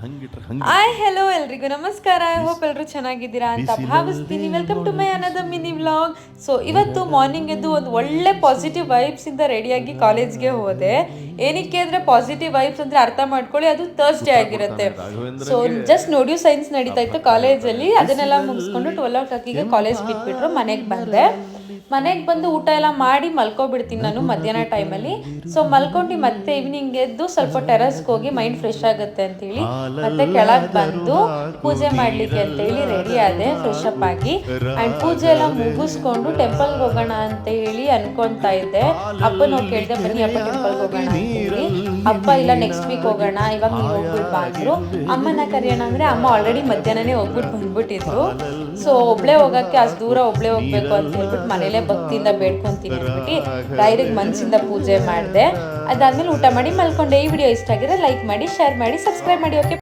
Hi hello ಎಲ್ರಿಗೂ ನಮಸ್ಕಾರ. I hope ಎಲ್ಲರೂ ಚೆನ್ನಾಗಿದ್ದೀರಾ ಅಂತ ಭಾವಿಸ್ತೀನಿ. Welcome to my another mini vlog. So ಇವತ್ತು ಮಾರ್ನಿಂಗ್ ಎದ್ದು ಒಂದು ಒಳ್ಳೆ ಪಾಸಿಟಿವ್ ವೈಬ್ಸಿಂದ ರೆಡಿಯಾಗಿ ಕಾಲೇಜ್ಗೆ ಹೋದೆ. ಏನಕ್ಕೆ ಅಂದರೆ ಪಾಸಿಟಿವ್ ವೈಬ್ಸ್ ಅಂದರೆ ಅರ್ಥ ಮಾಡ್ಕೊಳ್ಳಿ, ಅದು ಥರ್ಸ್ಡೇ ಆಗಿರುತ್ತೆ. ಸೊ ಜಸ್ಟ್ ನೋಡ್ಯೂ ಸೈನ್ಸ್ ನಡೀತಾ ಇತ್ತು ಕಾಲೇಜಲ್ಲಿ. ಅದನ್ನೆಲ್ಲ ಮುಗಿಸ್ಕೊಂಡು 12 ಕಾಲೇಜ್ ಬಿಟ್ಬಿಟ್ರು. ಮನೆಗೆ ಬಂದೆ. ಮನೆಗೆ ಬಂದು ಊಟ ಎಲ್ಲ ಮಾಡಿ ಮಲ್ಕೊಬಿಡ್ತೀನಿ ನಾನು ಮಧ್ಯಾಹ್ನ ಟೈಮಲ್ಲಿ. ಸೊ ಮಲ್ಕೊಂಡು ಮತ್ತೆ ಈವ್ನಿಂಗ್ ಎದ್ದು ಸ್ವಲ್ಪ ಟೆರಸ್ಗೆ ಹೋಗಿ ಮೈಂಡ್ ಫ್ರೆಶ್ ಆಗುತ್ತೆ ಅಂತೇಳಿ ಮತ್ತೆ ಕೆಳಗೆ ಬಂದು ಪೂಜೆ ಮಾಡಲಿಕ್ಕೆ ಅಂತೇಳಿ ರೆಡಿ ಆದೆ ಫ್ರೆಶ್ ಅಪ್ ಆಗಿ. ಆ್ಯಂಡ್ ಪೂಜೆ ಎಲ್ಲ ಮುಗಿಸ್ಕೊಂಡು ಟೆಂಪಲ್ಗೆ ಹೋಗೋಣ ಅಂತ ಹೇಳಿ ಅನ್ಕೊತಾ ಇದ್ದೆ. ಅಪ್ಪನ ಹೋಗಿ ಕೇಳಿದೆ, ಬನ್ನಿ ಅಪ್ಪ ಟೆಂಪಲ್ಗೆ ಹೋಗೋಣ ಅಂತೇಳಿ. ಅಪ್ಪ ಇಲ್ಲ ನೆಕ್ಸ್ಟ್ ವೀಕ್ ಹೋಗೋಣ, ಇವಾಗ ನೀವು ಹೋಗ್ಬಿಟ್ಟು ಬಾ ಅಂದರು. ಅಮ್ಮನ ಕರೆಯೋಣ ಅಂದರೆ ಅಮ್ಮ ಆಲ್ರೆಡಿ ಮಧ್ಯಾಹ್ನನೇ ಹೋಗ್ಬಿಟ್ಟು ಬಂದ್ಬಿಟ್ಟಿದ್ರು. ಸೊ ಒಬ್ಳೆ ಹೋಗೋಕ್ಕೆ ಅಷ್ಟು ದೂರ ಒಬ್ಳೆ ಹೋಗ್ಬೇಕು ಅಂತ ಹೇಳ್ಬಿಟ್ಟು ಮನೇಲೆ ಭಕ್ತಿಯಿಂದ ಬೇಡ್ಕೊಂತೀನಿ ಅಂದ್ಬಿಟ್ಟು ಡೈರಿಗೆ ಮನಸ್ಸಿಂದ ಪೂಜೆ ಮಾಡಿದೆ. ಅದಾದ್ಮೇಲೆ ಊಟ ಮಾಡಿ ಮಲ್ಕೊಂಡೆ. ಈ ವಿಡಿಯೋ ಇಷ್ಟ ಆಗಿದ್ರೆ ಲೈಕ್ ಮಾಡಿ, ಶೇರ್ ಮಾಡಿ, ಸಬ್ಸ್ಕ್ರೈಬ್ ಮಾಡಿ. ಓಕೆ.